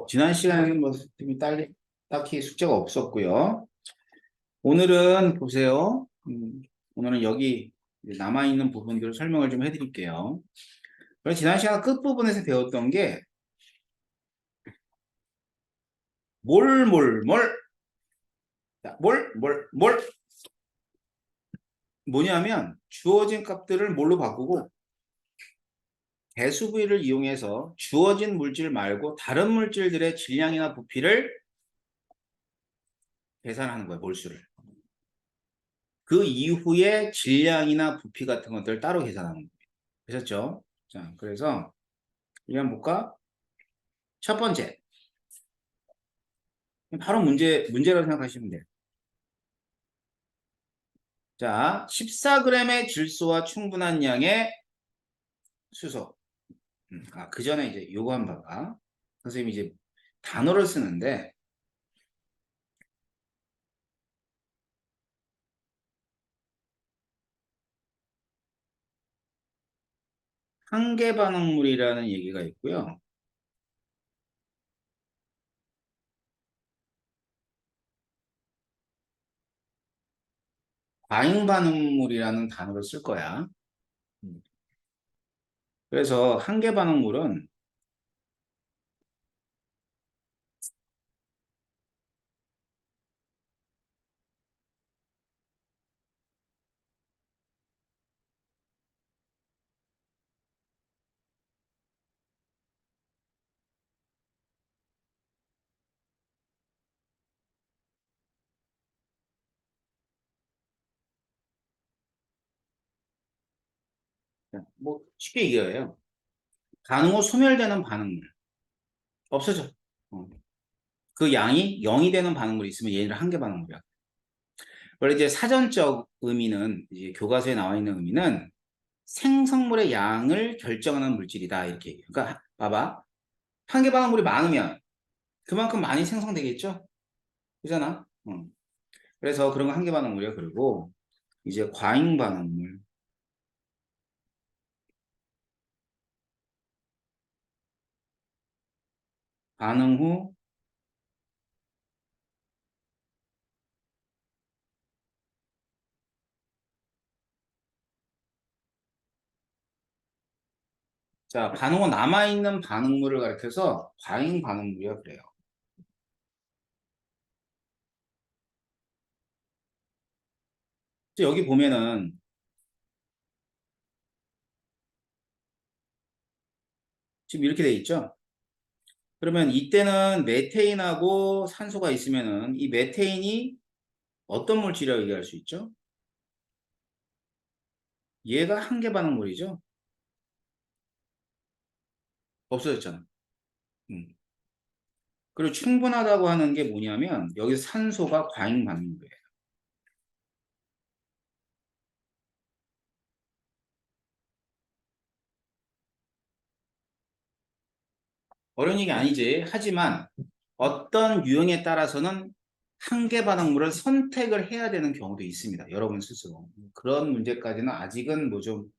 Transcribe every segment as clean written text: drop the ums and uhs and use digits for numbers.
지난 시간에는 딱히 숙제가 없었고요. 오늘은 보세요. 오늘은 여기 남아있는 부분들을 설명을 좀 해드릴게요. 그래서 지난 시간 끝부분에서 배웠던 게 자, 뭐냐면 주어진 값들을 뭘로 바꾸고 대수 부위를 이용해서 주어진 물질 말고 다른 물질들의 질량이나 부피를 계산하는 거예요. 몰수를. 그 이후에 질량이나 부피 같은 것들을 따로 계산하는 거예요. 되셨죠? 자, 그래서 이거 한번 볼까? 첫 번째. 바로 문제라고 생각하시면 돼요. 자, 14g의 질소와 충분한 양의 수소. 그 전에 이제 요거 한번 봐봐. 선생님이 이제 단어를 쓰는데, 한계 반응물이라는 얘기가 있고요. 과잉 반응물이라는 단어를 쓸 거야. 그래서 한계 반응물은 쉽게 얘기해요. 반응 후 소멸되는 반응물. 없어져. 어. 그 양이 0이 되는 반응물이 있으면 얘를 한계 반응물이야. 원래 이제 사전적 의미는 이제 교과서에 나와 있는 의미는 생성물의 양을 결정하는 물질이다 이렇게 얘기해요. 그러니까 봐봐. 한계 반응물이 많으면 그만큼 많이 생성되겠죠? 그잖아. 그래서 그런 거 한계 반응물이야. 그리고 이제 과잉 반응물. 반응 후 자, 반응 후 남아있는 반응물을 가리켜서 과잉 반응물이야 그래요. 여기 보면은 지금 이렇게 돼 있죠? 그러면 이때는 메테인하고 산소가 있으면은 이 메테인이 어떤 물질이라고 얘기할 수 있죠? 얘가 한계 반응물이죠? 없어졌잖아. 음. 그리고 충분하다고 하는 게 뭐냐면 여기서 산소가 과잉 반응물이에요. 어려운 얘기 아니지. 하지만 어떤 유형에 따라서는 한계 반응물을 선택을 해야 되는 경우도 있습니다. 여러분 스스로. 그런 문제까지는 아직은 뭐 좀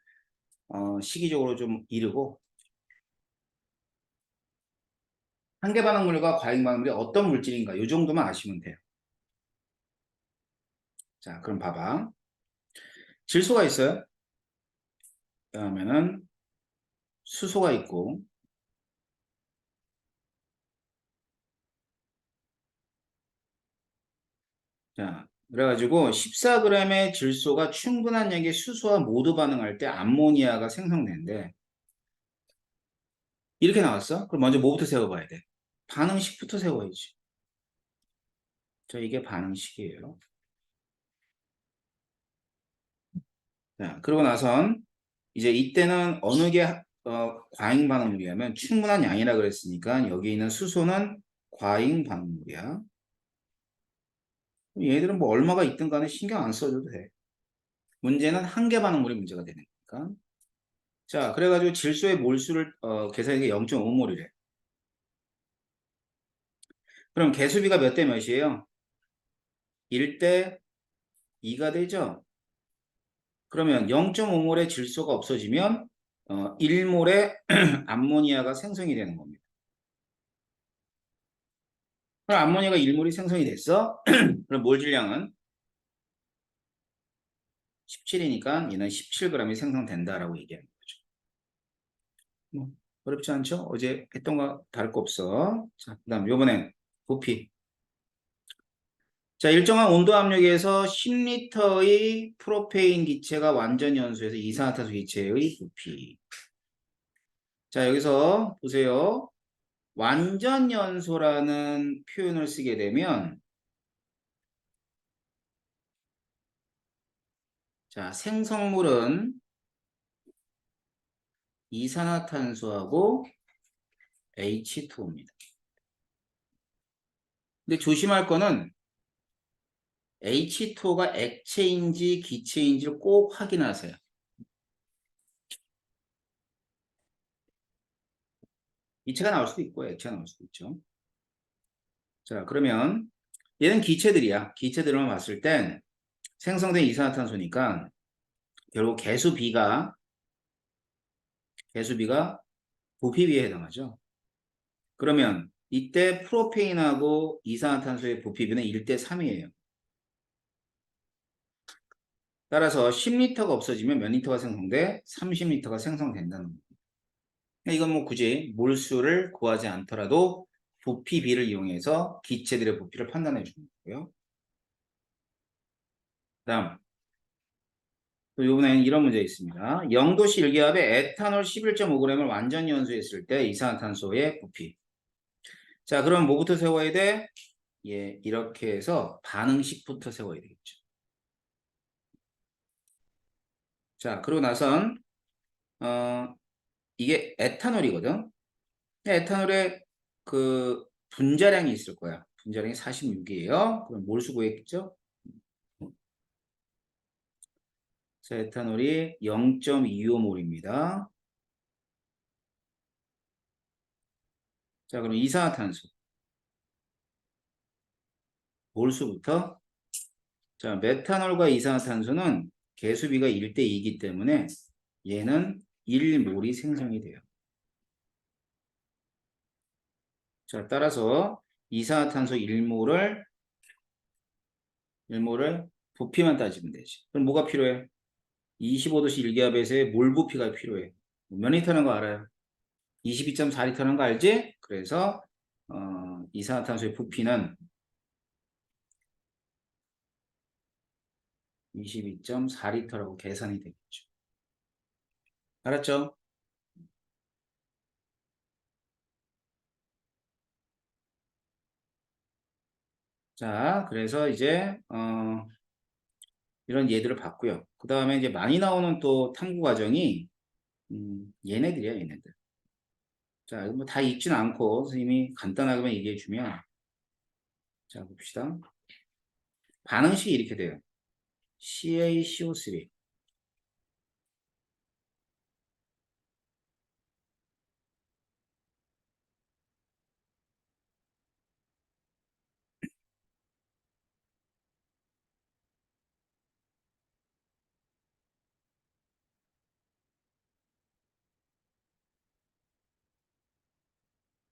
시기적으로 좀 이르고 한계 반응물과 과잉 반응물이 어떤 물질인가 이 정도만 아시면 돼요. 자, 그럼 봐봐. 질소가 있어요. 그다음에는 수소가 있고 자, 그래가지고 14g의 질소가 충분한 양의 수소와 모두 반응할 때 암모니아가 생성되는데 이렇게 나왔어? 그럼 먼저 뭐부터 세워봐야 돼? 반응식부터 세워야지. 자, 이게 반응식이에요. 자, 그러고 나선 이제 이때는 어느 게 과잉 반응물이냐면 충분한 양이라 그랬으니까 여기 있는 수소는 과잉 반응물이야. 얘들은 뭐 얼마가 있든 간에 신경 안 써줘도 돼. 문제는 한계 반응물이 문제가 되는 거니까. 자, 그래가지고 질소의 몰수를 계산한 게 0.5몰이래. 그럼 개수비가 몇 대 몇이에요? 1대 2가 되죠? 그러면 0.5몰의 질소가 없어지면 1몰의 암모니아가 생성이 되는 겁니다. 그럼 암모니아가 1몰이 생성이 됐어. 그럼 몰 질량은 17이니까 얘는 17g이 생성된다라고 얘기하는 거죠. 뭐 어렵지 않죠? 어제 했던 거 다를 거 없어. 자, 그다음 요번엔 부피. 자, 일정한 온도 압력에서 10리터의 프로페인 기체가 완전 연소해서 이산화탄소 기체의 부피. 자, 여기서 보세요. 완전 연소라는 표현을 쓰게 되면 자, 생성물은 이산화탄소하고 H2O입니다. 근데 조심할 거는 H2O가 액체인지 기체인지를 꼭 확인하세요. 기체가 나올 수도 있고 액체가 나올 수도 있죠. 자, 그러면 얘는 기체들이야. 기체들만 봤을 땐 생성된 이산화탄소니까 결국 개수비가 부피비에 해당하죠. 그러면 이때 프로페인하고 이산화탄소의 부피비는 1대 3이에요. 따라서 10리터가 없어지면 몇 리터가 생성돼? 30리터가 생성된다는 겁니다. 이건 뭐 굳이 몰수를 구하지 않더라도 부피비를 이용해서 기체들의 부피를 판단해 주는 거고요. 다음 또 이번에는 이런 문제 있습니다. 0도씨 일기압에 에탄올 11.5g을 완전 연소했을 때 이산화탄소의 부피. 자, 그럼 뭐부터 세워야 돼? 예, 이렇게 해서 반응식부터 세워야 되겠죠. 자, 그러고 나선 이게 에탄올이거든. 에탄올의 그 분자량이 있을 거야. 분자량이 46이에요. 그럼 몰수 구했겠죠? 자, 에탄올이 0.25몰입니다. 자, 그럼 이산화탄소 몰수부터 자, 메탄올과 이산화탄소는 개수비가 1대 2이기 때문에 얘는 1몰이 생성이 돼요. 자, 따라서 이산화탄소 1몰을 부피만 따지면 되지. 그럼 뭐가 필요해? 25도씨 일기압에서의 몰 부피가 필요해. 몇 리터는 거 알아요? 22.4리터는 거 알지? 그래서 이산화탄소의 부피는 22.4리터라고 계산이 되겠죠. 알았죠? 자, 그래서 이제 이런 예들을 봤고요. 그 다음에 이제 많이 나오는 또 탐구 과정이 얘네들이야, 얘네들. 자, 이거 뭐 다 읽지는 않고 선생님이 간단하게만 얘기해 주면 자, 봅시다. 반응식이 이렇게 돼요. CaCO3.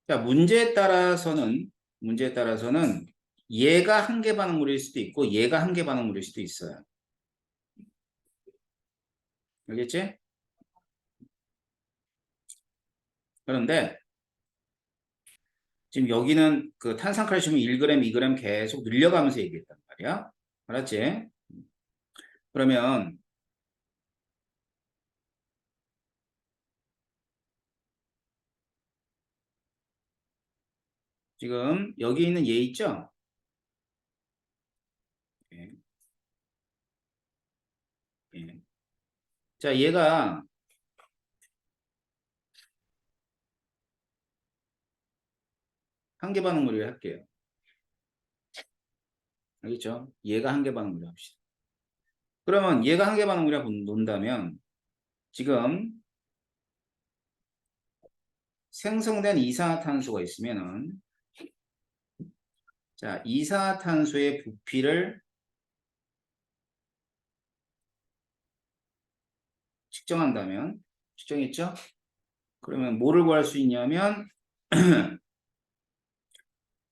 자, 문제에 따라서는 얘가 한계 반응물일 수도 있고 얘가 한계 반응물일 수도 있어요. 알겠지? 그런데 지금 여기는 그 탄산칼슘 1g, 2g 계속 늘려가면서 얘기했단 말이야. 알았지? 그러면 지금 여기 있는 얘 있죠? 예. 예. 자, 얘가 한계 반응물을 할게요. 알겠죠? 얘가 한계 반응물을 합시다. 그러면 얘가 한계 반응물이라고 논다면 지금 생성된 이산화탄소가 있으면은 자, 이산화탄소의 부피를 측정한다면 측정했죠? 그러면 뭐를 구할 수 있냐면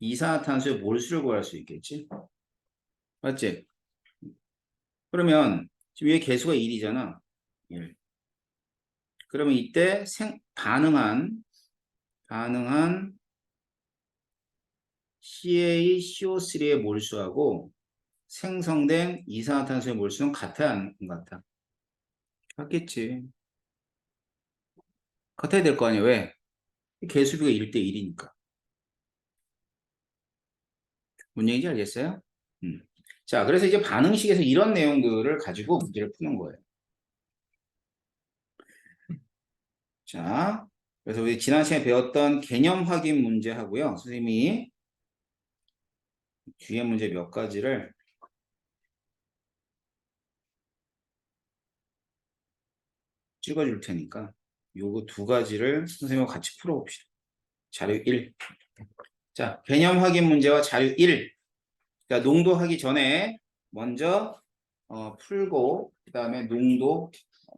이산화탄소의 몰수를 구할 수 있겠지? 맞지? 그러면 지금 위에 개수가 1이잖아. 1. 그러면 이때 반응한 CaCO3의 몰수하고 생성된 이산화탄소의 몰수는 같아야 안 같아? 같겠지. 같아야 될 거 아니야. 왜? 개수비가 1대 1이니까. 뭔 얘기인지 알겠어요? 음. 자, 그래서 이제 반응식에서 이런 내용들을 가지고 문제를 푸는 거예요. 자, 그래서 우리 지난 시간에 배웠던 개념 확인 문제 하고요. 선생님이 뒤에 문제 몇 가지를 찍어줄 테니까 요거 두 가지를 선생님과 같이 풀어봅시다. 자료 1. 자, 개념 확인 문제와 자료 1. 자, 농도 하기 전에 먼저 풀고 그 다음에 농도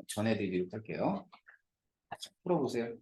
전해드리도록 할게요. 풀어보세요.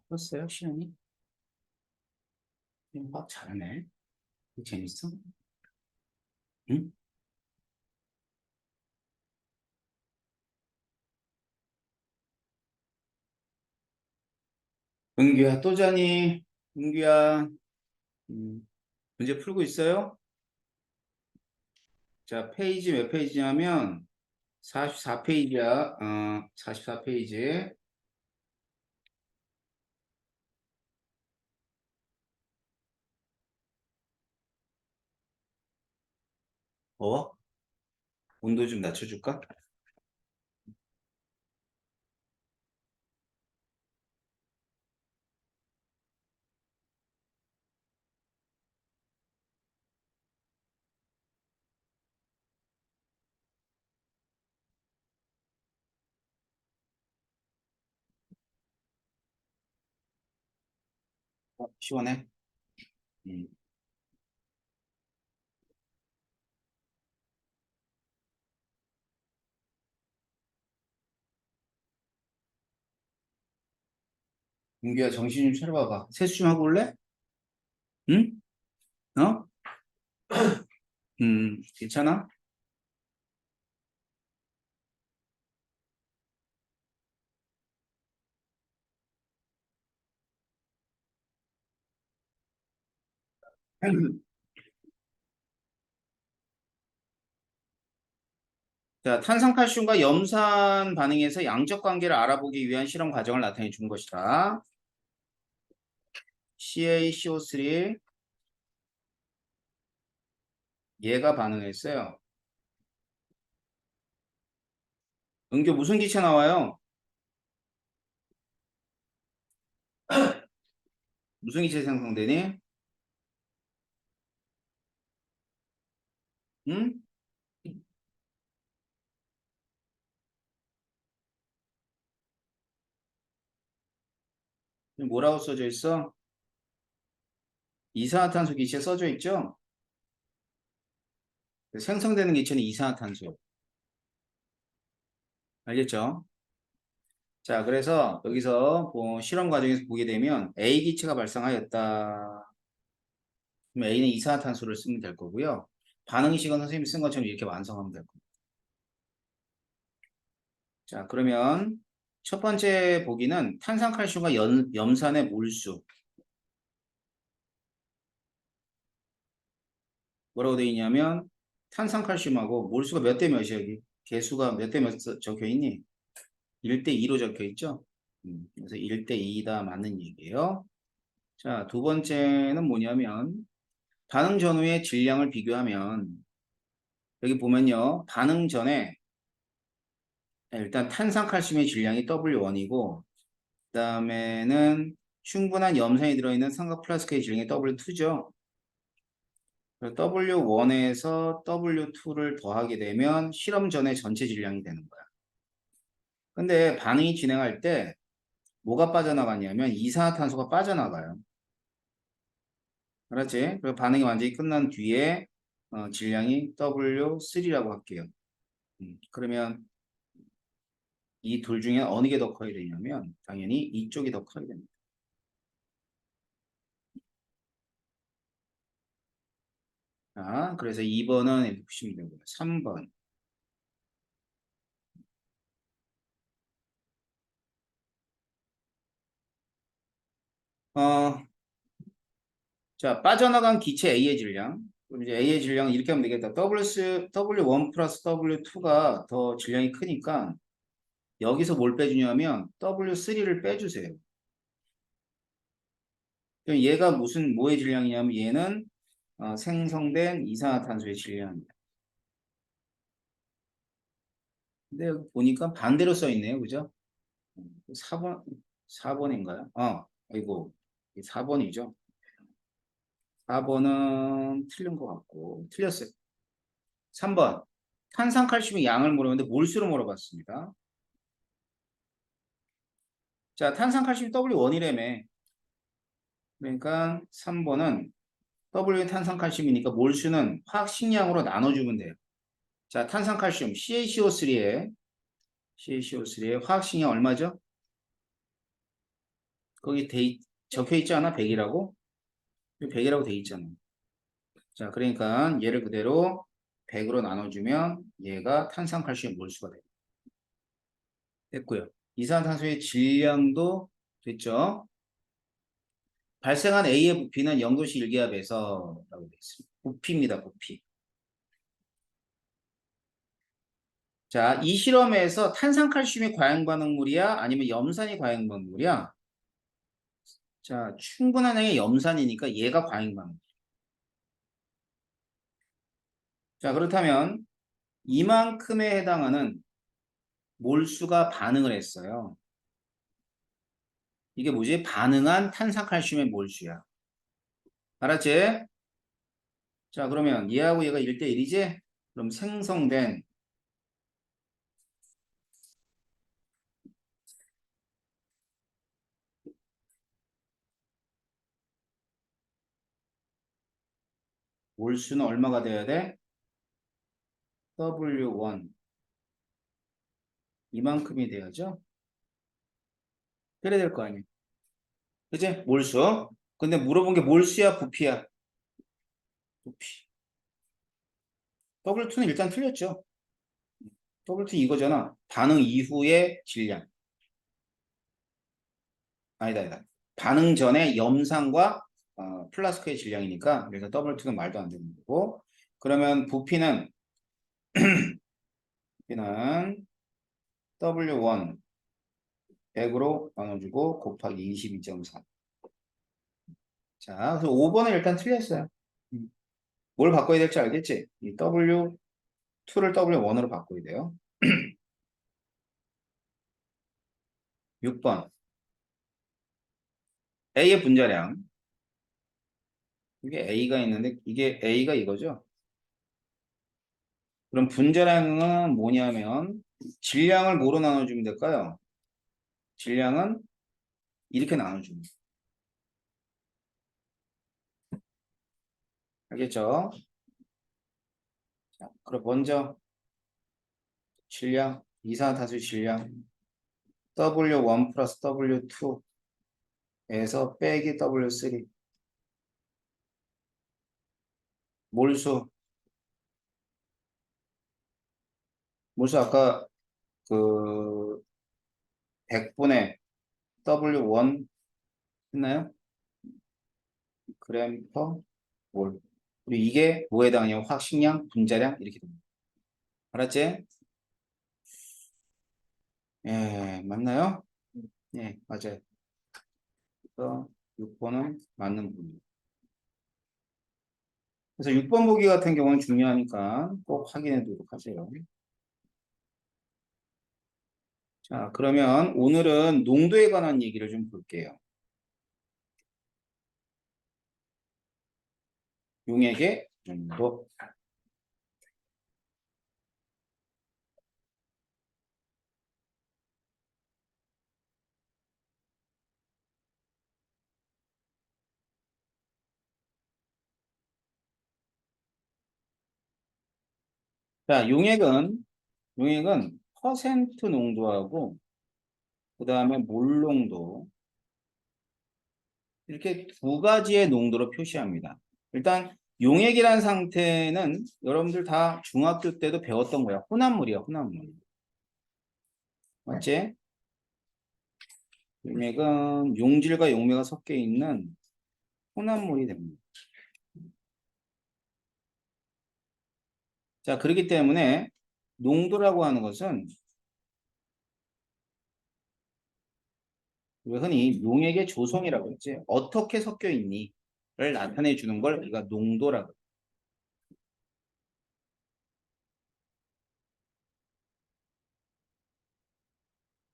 풀었어요, 시연이? 화학 잘하네. 재밌어? 응? 은규야, 또 자니? 은규야, 문제 풀고 있어요? 자, 페이지 몇 페이지냐면, 44페이지야. 44페이지. 온도 좀 낮춰줄까? 시원해? 음. 은규야, 정신 좀 차려봐봐. 세수 좀 하고 올래? 응? 어? 괜찮아? 자, 탄산칼슘과 염산 반응에서 양적 관계를 알아보기 위한 실험 과정을 나타내 준 것이다. CaCO3 얘가 반응했어요. 은규 무슨 기체 나와요? 무슨 기체 생성되니? 응? 뭐라고 써져 있어? 이산화탄소 기체 써져 있죠? 생성되는 기체는 이산화탄소. 알겠죠? 자, 그래서 여기서 실험 과정에서 보게 되면 A 기체가 발생하였다. 그럼 A는 이산화탄소를 쓰면 될 거고요. 반응식은 선생님이 쓴 것처럼 이렇게 완성하면 될 거예요. 자, 그러면 첫 번째 보기는 탄산칼슘과 염산의 몰수. 뭐라고 되어 있냐면 탄산칼슘하고 몰수가 몇 대 몇이야 여기? 개수가 몇 대 몇 적혀 있니? 1대 2로 적혀 있죠? 그래서 1대 2다 맞는 얘기예요. 자, 두 번째는 뭐냐면 반응 전후의 질량을 비교하면 여기 보면요. 반응 전에 일단 탄산칼슘의 질량이 W1이고 그 다음에는 충분한 염산이 들어있는 삼각 플라스크의 질량이 W2죠. W1에서 W2를 더하게 되면 실험 전의 전체 질량이 되는 거야. 근데 반응이 진행할 때 뭐가 빠져나가냐면 이산화탄소가 빠져나가요. 알았지? 그리고 반응이 완전히 끝난 뒤에 질량이 W3라고 할게요. 그러면 이 둘 중에 어느 게 더 커야 되냐면 당연히 이쪽이 더 커야 됩니다. 자, 그래서 2번은 이렇게 보시면 되고요. 3번. 어, 자, 빠져나간 기체 A의 질량. 그럼 이제 A의 질량은 이렇게 하면 되겠다. W1 플러스 W2가 더 질량이 크니까 여기서 뭘 빼주냐면 W3를 빼주세요. 그럼 얘가 뭐의 질량이냐면 얘는 생성된 이산화탄소의 질량입니다. 근데 여기 보니까 반대로 써 있네요. 그죠? 4번, 4번인가요? 아이고, 4번이죠. 4번은 틀린 것 같고, 틀렸어요. 3번. 탄산칼슘의 양을 물었는데 몰수로 물어봤습니다. 자, 탄산칼슘 W1이라며. 그러니까 3번은 W 탄산칼슘이니까 몰수는 화학식량으로 나눠주면 돼요. 자, 탄산칼슘 CaCO3의 화학식량 얼마죠? 거기 적혀 있지 않아? 100이라고? 100이라고 돼 있잖아. 자, 그러니까 얘를 그대로 100으로 나눠주면 얘가 탄산칼슘 몰수가 돼요. 됐고요. 이산화탄소의 질량도 됐죠? 발생한 A의 부피는 0도씨 일기압에서 라고 되어 있습니다. 부피입니다. 부피. 자, 이 실험에서 탄산칼슘이 과잉반응물이야? 아니면 염산이 과잉반응물이야? 자, 충분한 양의 염산이니까 얘가 과잉반응. 자, 그렇다면 이만큼에 해당하는 몰수가 반응을 했어요. 이게 뭐지? 반응한 탄산칼슘의 몰수야. 알았지? 자, 그러면 얘하고 얘가 1대1이지? 그럼 생성된 몰수는 얼마가 돼야 돼? W1 이만큼이 돼야죠? 그래야 될 거 아니야. 그지? 몰수. 근데 물어본 게 몰수야, 부피야? 부피. W2는 일단 틀렸죠. W2 이거잖아. 반응 이후의 질량. 아니다. 반응 전에 염산과 플라스크의 질량이니까 그래서 W2는 말도 안 되는 거고. 그러면 부피는 W1 100으로 나눠주고 곱하기 22.3. 자, 그래서 5번은 일단 틀렸어요. 뭘 바꿔야 될지 알겠지? 이 W2를 W1으로 바꿔야 돼요. 6번. A의 분자량. 이게 A가 있는데 이게 A가 이거죠. 그럼 분자량은 뭐냐면 질량을 뭐로 나눠주면 될까요? 질량은 이렇게 나눠줍니다. 알겠죠? 자, 그럼 먼저 질량, 이산화탄소 질량 W1 플러스 W2에서 빼기 W3 몰수. 몰수 아까 그 100분의 W1 했나요? 그램 퍼 몰. 그리고 이게 뭐에 해당하냐면 확식량, 분자량 이렇게 됩니다. 알았지? 예, 맞나요? 예, 맞아요. 그래서 6번은 맞는 부분입니다. 그래서 6번 보기 같은 경우는 중요하니까 꼭 확인해 두도록 하세요. 자, 그러면 오늘은 농도에 관한 얘기를 좀 볼게요. 용액의 농도. 자, 용액은 퍼센트 농도하고 그 다음에 몰 농도 이렇게 두 가지의 농도로 표시합니다. 일단 용액이란 상태는 여러분들 다 중학교 때도 배웠던 거야. 혼합물이야, 혼합물. 맞지? 용액은 용질과 용매가 섞여 있는 혼합물이 됩니다. 자, 그렇기 때문에 농도라고 하는 것은 우리가 흔히 용액의 조성이라고 했지. 어떻게 섞여 있니?를 나타내 주는 걸 우리가 농도라고.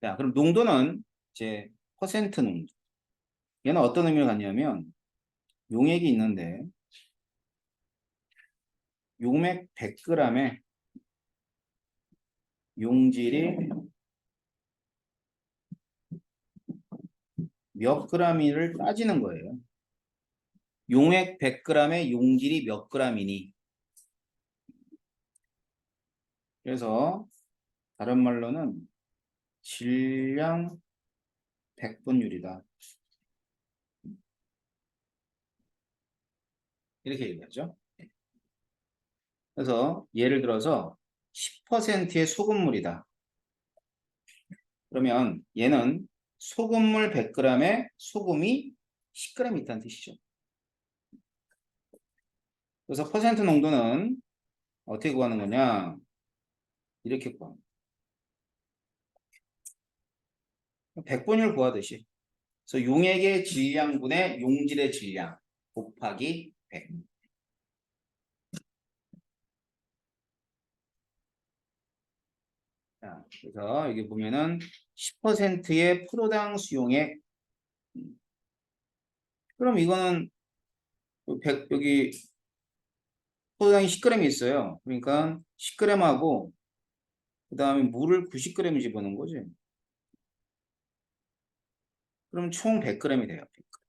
자, 그럼 농도는 이제 퍼센트 농도. 얘는 어떤 의미를 갖냐면 용액이 있는데 용액 100g에 용질이 몇 g이를 따지는 거예요. 용액 100g에 용질이 몇 g이니? 그래서 다른 말로는 질량 100분율이다. 이렇게 얘기하죠. 그래서 예를 들어서 10%의 소금물이다. 그러면 얘는 소금물 100g에 소금이 10g 있다는 뜻이죠. 그래서 퍼센트 농도는 어떻게 구하는 거냐? 이렇게 구합니다. 백분율 구하듯이. 그래서 용액의 질량분의 용질의 질량 곱하기 100. 자, 그래서 여기 보면은 10%의 프로당 수용액. 그럼 이거는 100, 여기 포도당이 10g이 있어요. 그러니까 10g하고 그 다음에 물을 90g 집어넣은 거지. 그럼 총 100g이 돼요. 100g.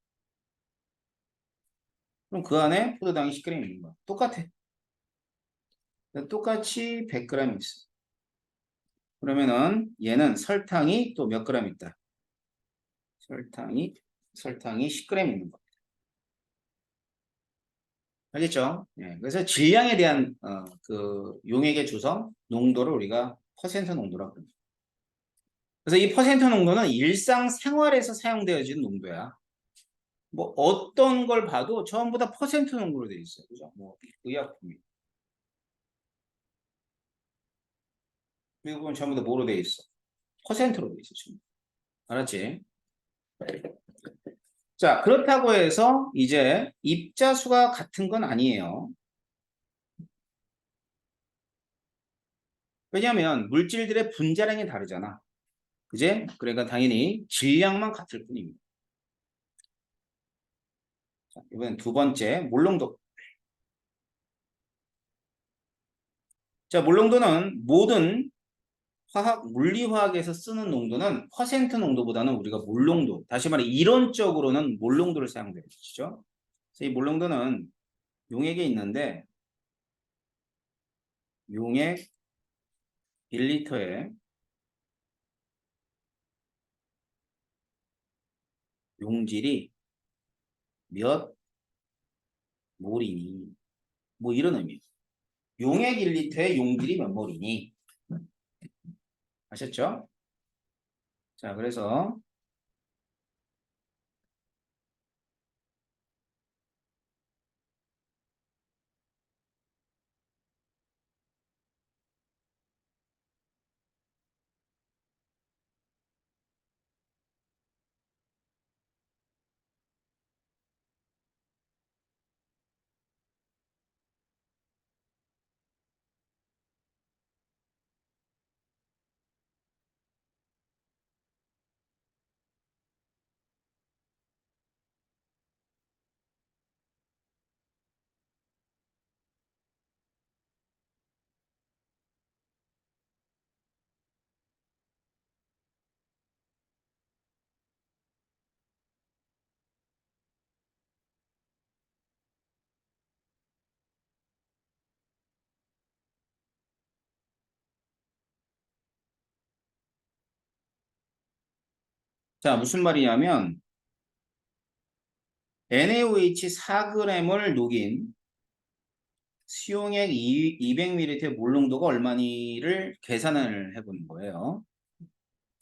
그럼 그 안에 포도당이 10g 있는 거야. 똑같아. 똑같이 100g 있어. 그러면은 얘는 설탕이 또 몇 g 있다. 설탕이 10g 있는 거. 알겠죠? 예, 그래서 질량에 대한 그 용액의 조성 농도를 우리가 퍼센트 농도라고 합니다. 그래서 이 퍼센트 농도는 일상생활에서 사용되어지는 농도야. 뭐 어떤 걸 봐도 전부 다 퍼센트 농도로 되어 있어요. 그죠? 뭐 의약품이. 미국은 전부 다 뭐로 되어 있어? 퍼센트로 되어 있어. 지금. 알았지? 자, 그렇다고 해서 이제 입자수가 같은 건 아니에요. 왜냐하면 물질들의 분자량이 다르잖아. 그제? 그러니까 당연히 질량만 같을 뿐입니다. 자, 이번엔 두 번째, 몰농도. 자, 몰농도는 모든 물리화학에서 쓰는 농도는 퍼센트 농도보다는 우리가 몰농도, 다시 말해 이론적으로는 몰농도를 사용되는 것이죠. 그래서 이 몰농도는 용액에 있는데 용액 1리터에 용질이 몇 몰이니 뭐 이런 의미예요. 용액 1리터에 용질이 몇 몰이니 아셨죠? 자, 그래서 자, 무슨 말이냐면 NaOH 4g을 녹인 수용액 200ml의 몰농도가 얼마니를 계산을 해보는 거예요.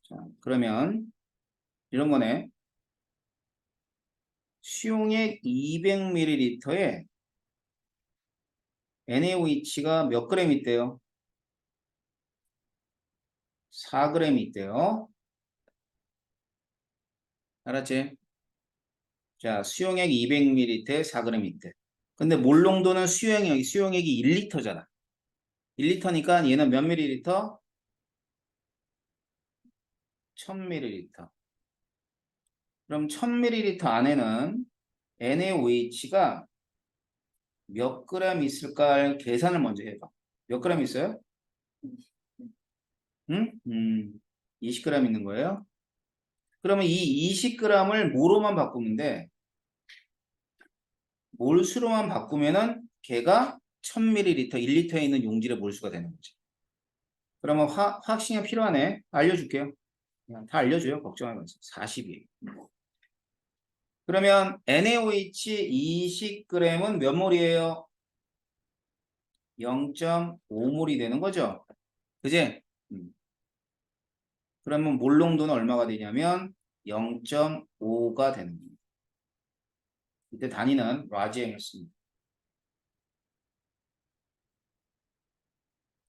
자, 그러면 이런 거네. 수용액 200ml에 NaOH가 몇 g 있대요? 4g 있대요. 알았지? 자, 수용액 200ml에 4g 있대. 근데 몰농도는 수용액이 1리터잖아. 1리터니까 얘는 몇 ml? 1000ml. 그럼 1000ml 안에는 NaOH가 몇 g 있을까 계산을 먼저 해봐. 몇 g 있어요? 응? 20g 있는 거예요? 그러면 이 20g을 모로만 바꾸면 돼. 몰수로만 바꾸면은 걔가 1000ml, 1리터에 있는 용질의 몰수가 되는 거지. 그러면 화학 시간 필요하네. 알려줄게요. 그냥 다 알려줘요. 걱정하지 마세요. 40이에요. 그러면 NaOH 20g은 몇 몰이에요? 0.5몰이 되는 거죠. 그지? 그러면 몰농도는 얼마가 되냐면 0.5가 되는 겁니다. 이때 단위는 라지엠이었습니다.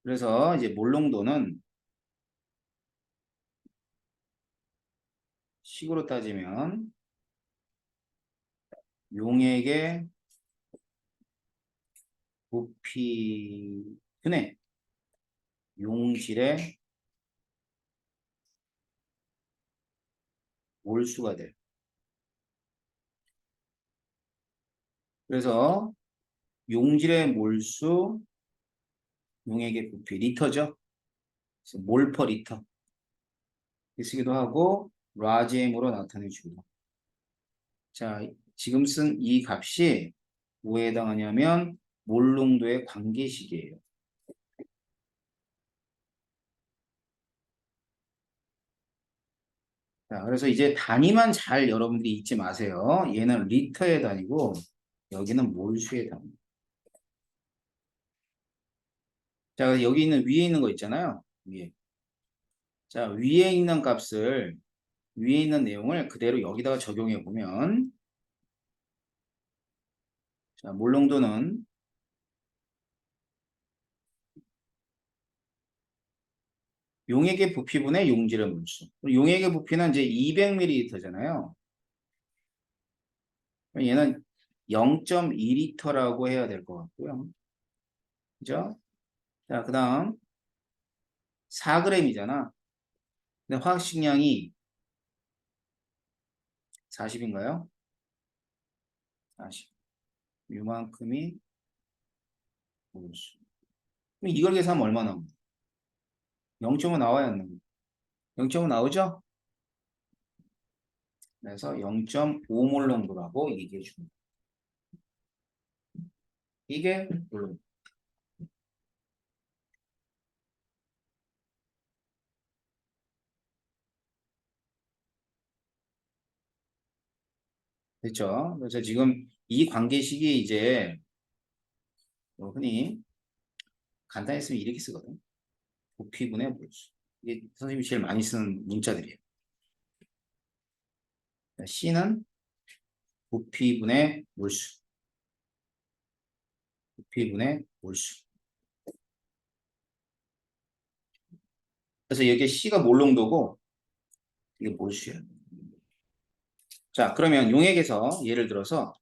그래서 이제 몰농도는 식으로 따지면 용액의 부피분의 용질의 몰수가 돼요. 그래서 용질의 몰수, 용액의 부피, 리터죠. 그래서 몰 퍼 리터 쓰기도 하고 라지엠으로 나타내주기도. 자, 지금 쓴 이 값이 뭐에 해당하냐면 몰농도의 관계식이에요. 자, 그래서 이제 단위만 잘 여러분들이 잊지 마세요. 얘는 리터의 단위고 여기는 몰수의 단위. 자, 그래서 여기 있는 위에 있는 거 있잖아요. 위에. 자, 위에 있는 내용을 그대로 여기다가 적용해 보면 자, 몰농도는 용액의 부피분의 용질의 몰수. 용액의 부피는 이제 200ml잖아요. 얘는 0.2리터라고 해야 될 것 같고요. 그죠? 자, 그 다음 4g이잖아. 근데 화학식량이 40인가요? 40. 요만큼이 몰수. 그럼 이걸 계산하면 얼마 나옵니까? 0.5 나와야 하는 거예요. 0.5 나오죠? 그래서 0.5몰 정도라고 얘기해 줍니다. 이게 몰. 됐죠? 그래서 지금 이 관계식이 이제 흔히 간단히 쓰면 이렇게 쓰거든. 부피분의 몰수. 이게 선생님이 제일 많이 쓰는 문자들이에요. C는 부피분의 몰수. 부피분의 몰수. 그래서 여기에 C가 몰농도고 이게 몰수야. 자, 그러면 용액에서 예를 들어서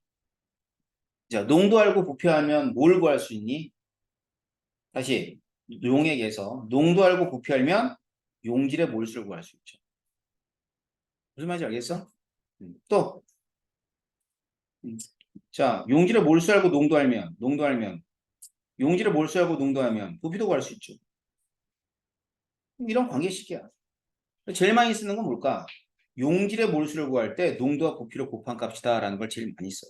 자, 농도 알고 부피 알면 뭘 구할 수 있니? 다시 용액에서 농도 알고 부피 알면 용질의 몰수를 구할 수 있죠. 무슨 말인지 알겠어? 또 자, 용질의 몰수 알고 농도 알면 용질의 몰수 알고 농도 알면 부피도 구할 수 있죠. 이런 관계식이야. 제일 많이 쓰는 건 뭘까? 용질의 몰수를 구할 때 농도와 부피를 곱한 값이다라는 걸 제일 많이 써.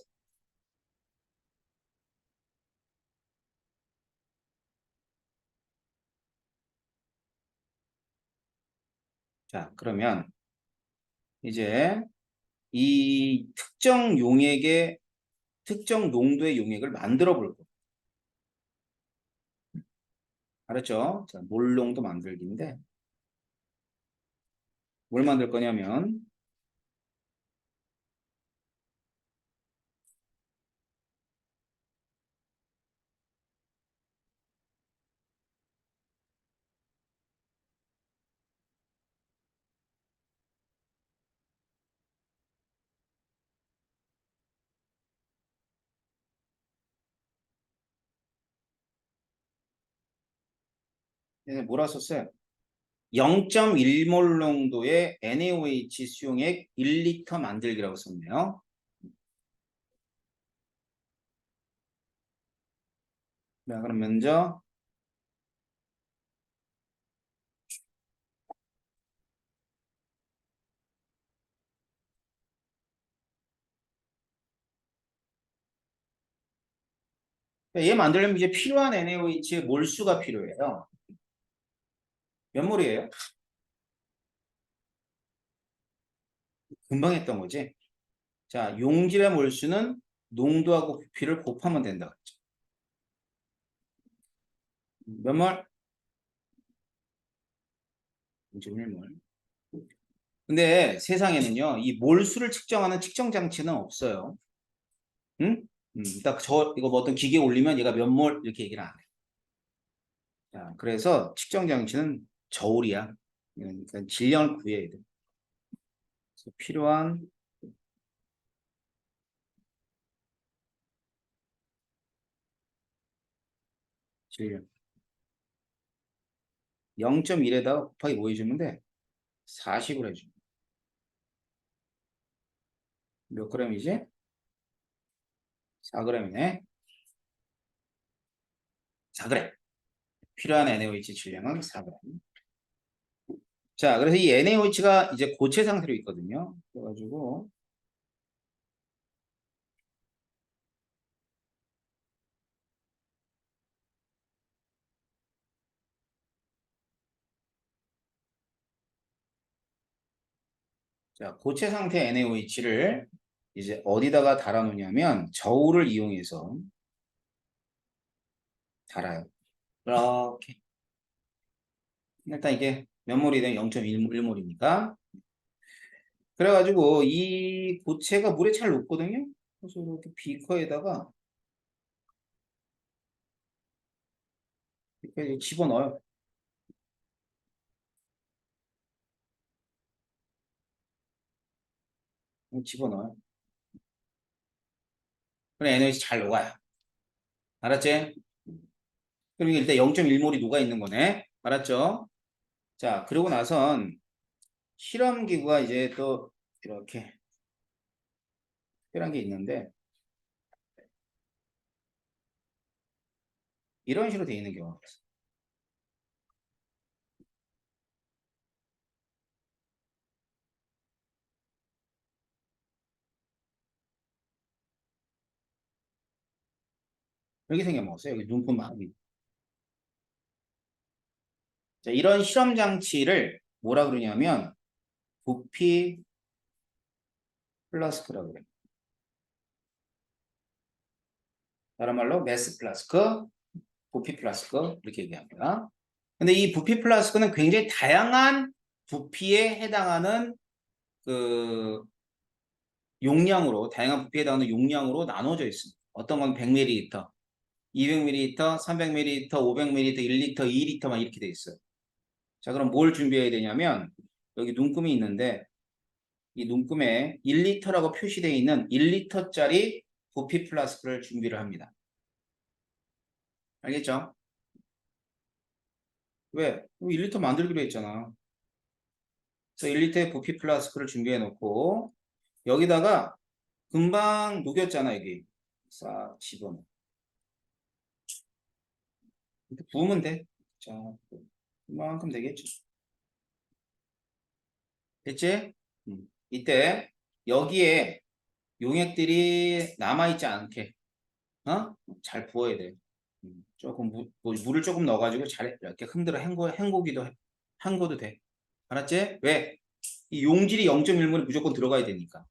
자, 그러면 이제 이 특정 용액의 특정 농도의 용액을 만들어 볼 거예요. 알았죠? 자, 몰농도 만들기인데 뭘 만들 거냐면 뭐라 썼어요? 0.1몰 농도의 NaOH 수용액 1리터 만들기라고 썼네요. 자, 그럼 먼저 얘 만들려면 이제 필요한 NaOH의 몰수가 필요해요. 몇 몰이에요? 금방 했던 거지. 자, 용질의 몰수는 농도하고 부피를 곱하면 된다 그랬죠. 몇 몰? 0.1몰. 근데 세상에는요, 이 몰수를 측정하는 측정 장치는 없어요. 응? 딱 이거 뭐 어떤 기계에 올리면 얘가 몇 몰 이렇게 얘기를 안 해. 자, 그래서 측정 장치는 저울이야. 그러니까 질량을 구해야 돼. 그래서 필요한 질량. 0.1에다가 곱하기 뭐 해주면 돼? 40을 해줘. 몇 g이지? 4g이네. 4g. 필요한 NaOH 질량은 4g. 자, 그래서 이 NaOH가 이제 고체 상태로 있거든요. 그래가지고 자, 고체 상태 NaOH를 이제 어디다가 달아놓냐면 저울을 이용해서 달아요. 이렇게. 일단 이게 몇 몰이든 0.1몰이니까. 그래가지고 이 고체가 물에 잘 녹거든요. 그래서 이렇게 비커에다가 이렇게 집어넣어요. 집어넣어요. 그럼 NaOH 잘 녹아요. 알았지? 그럼 일단 0.1몰이 녹아 있는 거네. 알았죠? 자, 그러고 나선 실험기구가 이제 또 이렇게 특별한 게 있는데 이런 식으로 되어 있는 경우가 있어요. 이렇게 생겨먹었어요. 여기 눈금 막이. 자, 이런 실험 장치를 뭐라 그러냐면 부피 플라스크라고 그래요. 다른 말로 매스 플라스크, 부피 플라스크 이렇게 얘기합니다. 근데 이 부피 플라스크는 굉장히 다양한 부피에 해당하는 그 용량으로 다양한 부피에 해당하는 용량으로 나눠져 있습니다. 어떤 건 100ml, 200ml, 300ml, 500ml, 1리터, 2리터만 이렇게 돼 있어요. 자, 그럼 뭘 준비해야 되냐면 여기 눈금이 있는데 이 눈금에 1리터라고 표시되어 있는 1리터짜리 부피 플라스크를 준비를 합니다. 알겠죠? 왜? 1리터 만들기로 했잖아. 그래서 1리터의 부피 플라스크를 준비해 놓고 여기다가 금방 녹였잖아, 여기. 싹 집어넣어. 이렇게 부으면 돼. 자, 이만큼 되겠죠. 됐지? 이때 여기에 용액들이 남아있지 않게 잘 부어야 돼. 조금 물을 조금 넣어가지고 잘 이렇게 흔들어 헹궈도 돼. 알았지? 왜? 이 용질이 0.1몰이 무조건 들어가야 되니까.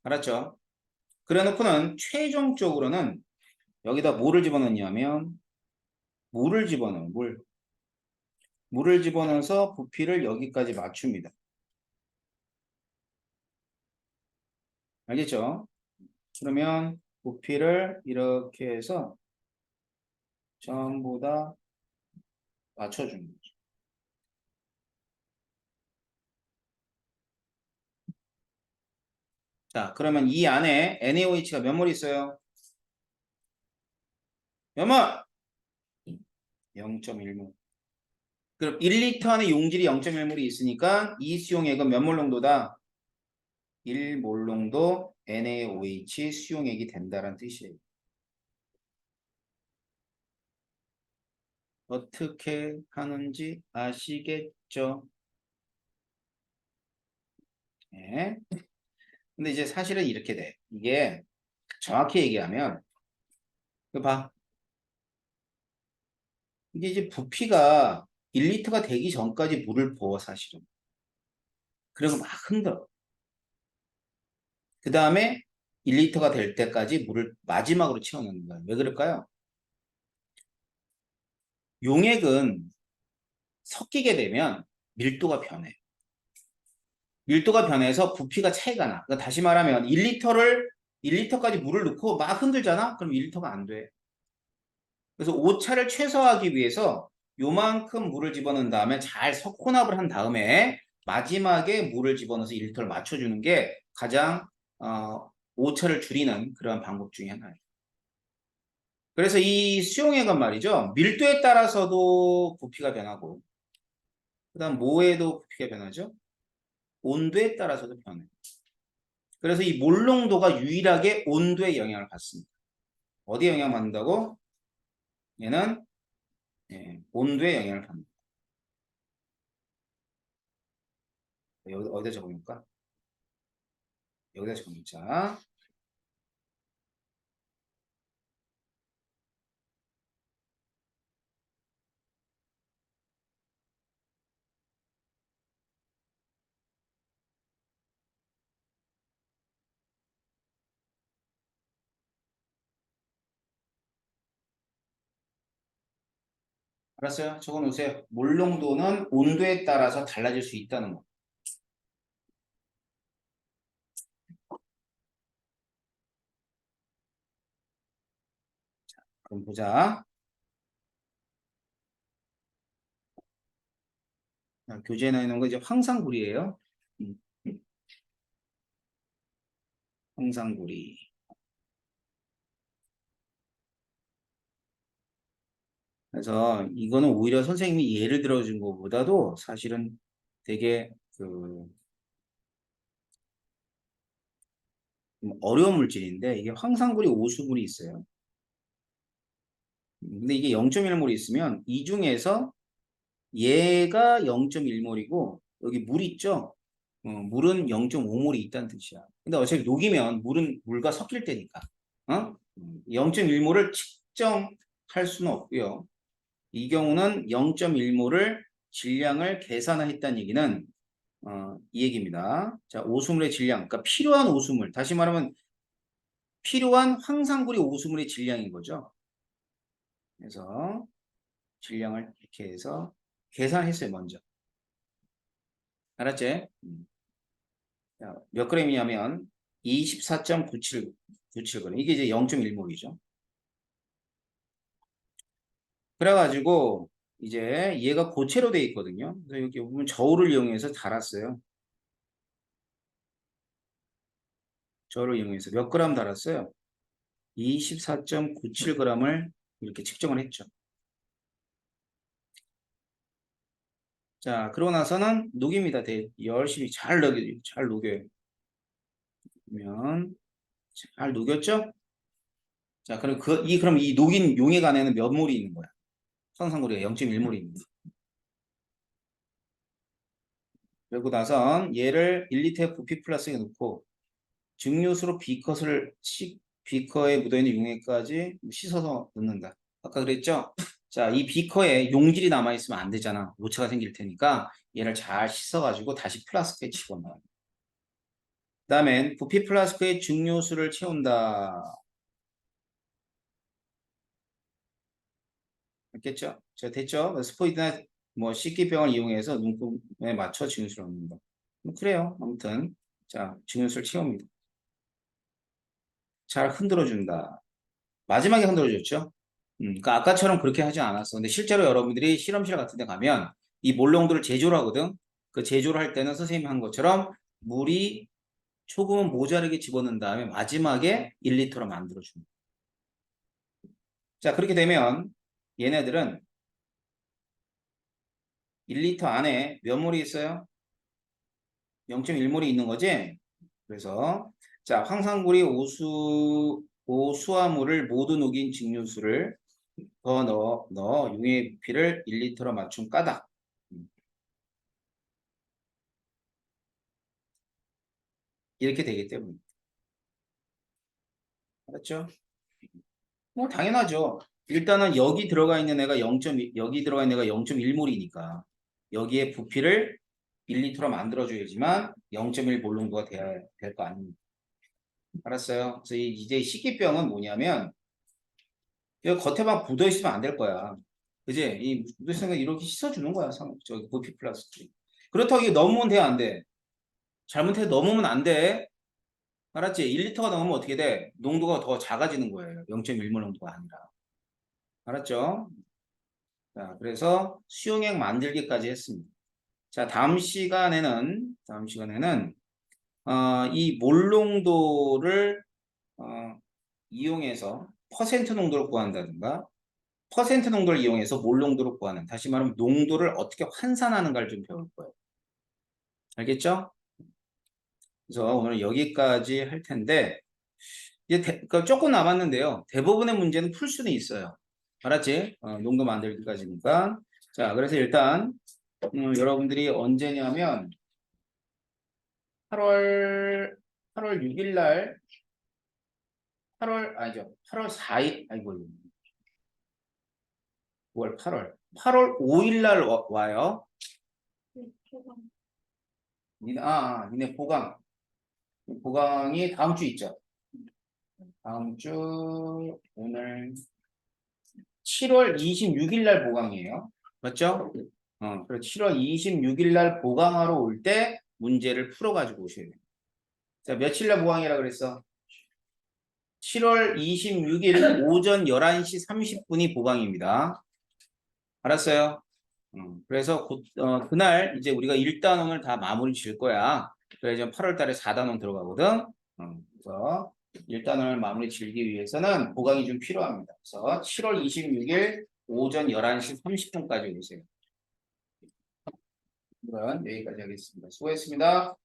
알았죠? 그래 놓고는 최종적으로는 여기다 뭐를 집어넣냐면 물을 집어넣어. 물을 집어넣어서 부피를 여기까지 맞춥니다. 알겠죠? 그러면 부피를 이렇게 해서 전부 다 맞춰주는 거죠. 자, 그러면 이 안에 NaOH가 몇 몰 있어요? 몇 몰? 0.1몰. 그럼 1리터 안에 용질이 0.1몰이 있으니까 이 수용액은 몇 몰 농도다? 1몰 농도 NaOH 수용액이 된다는 뜻이에요. 어떻게 하는지 아시겠죠? 네. 근데 이제 사실은 이렇게 돼. 이게 정확히 얘기하면 이거 봐. 이게 이제 부피가 1리터가 되기 전까지 물을 부어 사실은. 그리고 막 흔들어. 그 다음에 1리터가 될 때까지 물을 마지막으로 채워넣는 거예요. 왜 그럴까요? 용액은 섞이게 되면 밀도가 변해. 밀도가 변해서 부피가 차이가 나. 그러니까 다시 말하면 1리터까지 물을 넣고 막 흔들잖아? 그럼 1리터가 안 돼. 그래서 오차를 최소화하기 위해서 요만큼 물을 집어넣은 다음에 잘 혼합을 한 다음에 마지막에 물을 집어넣어서 1리터를 맞춰주는 게 가장 오차를 줄이는 그런 방법 중에 하나예요. 그래서 이 수용액은 말이죠. 밀도에 따라서도 부피가 변하고 그 다음 뭐에도 부피가 변하죠? 온도에 따라서도 변해요. 그래서 이 몰농도가 유일하게 온도에 영향을 받습니다. 어디에 영향을 받는다고? 얘는 온도에 영향을 받는다. 여기 어디다 적어볼까? 여기다 적어놓자. 알았어요? 적어놓으세요. 몰농도는 온도에 따라서 달라질 수 있다는 거. 그럼 보자. 교재에 나와 있는 거 이제 황상구리예요. 음, 황상구리. 그래서 이거는 오히려 선생님이 예를 들어준 것보다도 사실은 되게 어려운 물질인데 이게 황상구리 오수물이 있어요. 근데 이게 0.1몰이 있으면 이 중에서 얘가 0.1몰이고 여기 물 있죠? 물은 0.5몰이 있다는 뜻이야. 근데 어차피 녹이면 물은 물과 섞일 때니까 0.1몰을 측정할 수는 없고요. 이 경우는 0.1몰을 질량을 계산했다는 얘기는 이 얘기입니다. 자, 오수물의 질량, 그러니까 필요한 오수물, 다시 말하면 필요한 황상구리 오수물의 질량인 거죠. 그래서 질량을 이렇게 해서 계산했어요, 먼저. 알았지? 자, 몇 g이냐면 24.97g. 이게 이제 0.1몰이죠. 그래가지고 이제 얘가 고체로 돼 있거든요. 그래서 여기 보면 저울을 이용해서 달았어요. 저울을 이용해서 몇 g 달았어요? 24.97g을 이렇게 측정을 했죠. 자, 그러고 나서는 녹입니다. 열심히 잘 녹여요. 그러면 잘 녹였죠? 자, 그럼 이 녹인 용액 안에는 몇 몰이 있는 거야? 황상구리가 0.1몰이 있는 거야. 그리고 나선 얘를 1리터의 부피 플라스틱에 넣고 증류수로 비커에 묻어있는 용액까지 씻어서 넣는다. 아까 그랬죠? 자, 이 비커에 용질이 남아있으면 안 되잖아. 오차가 생길 테니까 얘를 잘 씻어가지고 다시 플라스크에 집어넣어요. 그 다음엔 부피 플라스크에 증류수를 채운다. 알겠죠? 자, 됐죠? 스포이드나 뭐 식기병을 이용해서 눈금에 맞춰 증류수를 넣는다. 그래요. 아무튼 자, 증류수를 채웁니다. 잘 흔들어준다. 마지막에 흔들어줬죠? 그러니까 아까처럼 그렇게 하지 않았어. 근데 실제로 여러분들이 실험실 같은 데 가면 이 몰농도를 제조를 하거든. 그 제조를 할 때는 선생님이 한 것처럼 물이 조금은 모자르게 집어넣은 다음에 마지막에 1리터로 만들어줍니다. 자, 그렇게 되면 얘네들은 1리터 안에 몇 몰이 있어요? 0.1몰이 있는 거지? 그래서 자, 황산구리 오수화물을 모두 녹인 증류수를 더 넣어 용의 부피를 1리터로 맞춘 까닭. 이렇게 되기 때문에. 알았죠? 뭐 당연하죠. 일단은 여기 들어가 있는 애가 0.1몰이니까 여기에 부피를 1리터로 만들어줘야지만 0.1몰 농도가 돼야 될 거 아닙니까? 알았어요? 그래서 이제 식이병은 뭐냐면 이거 겉에만 묻어 있으면 안 될 거야. 그지? 이 묻어 있으면 이렇게 씻어주는 거야. 저기 부피 플라스틱. 그렇다고 이게 넘으면 돼, 안 돼? 잘못해서 넘으면 안 돼. 알았지? 1리터가 넘으면 어떻게 돼? 농도가 더 작아지는 거예요. 0.1몰 농도가 아니라. 알았죠? 자, 그래서 수용액 만들기까지 했습니다. 자, 다음 시간에는 이 몰농도를 이용해서 퍼센트 농도를 구한다든가 퍼센트 농도를 이용해서 몰농도를 구하는, 다시 말하면 농도를 어떻게 환산하는가를 좀 배울 거예요. 알겠죠? 그래서 오늘 여기까지 할 텐데 이제 그러니까 조금 남았는데요. 대부분의 문제는 풀 수는 있어요. 알았지? 농도 만들기까지니까. 자, 그래서 일단 여러분들이 언제냐면 8월 6일 날 8월 아니죠. 8월 4일 아이고 9월 8월 5일 날 와요. 니네 보강이 다음 주 있죠. 다음 주 오늘 7월 26일 날 보강이에요. 맞죠? 그래서 7월 26일 날 보강하러 올 때 문제를 풀어가지고 오셔야 돼요. 자, 며칠 날 보강이라 그랬어? 7월 26일 오전 11시 30분이 보강입니다. 알았어요? 그래서 그날 이제 우리가 1단원을 다 마무리 질 거야. 그래서 8월 달에 4단원 들어가거든. 그래서 1단원을 마무리 지기 위해서는 보강이 좀 필요합니다. 그래서 7월 26일 오전 11시 30분까지 오세요. 그럼 여기까지 하겠습니다. 수고했습니다.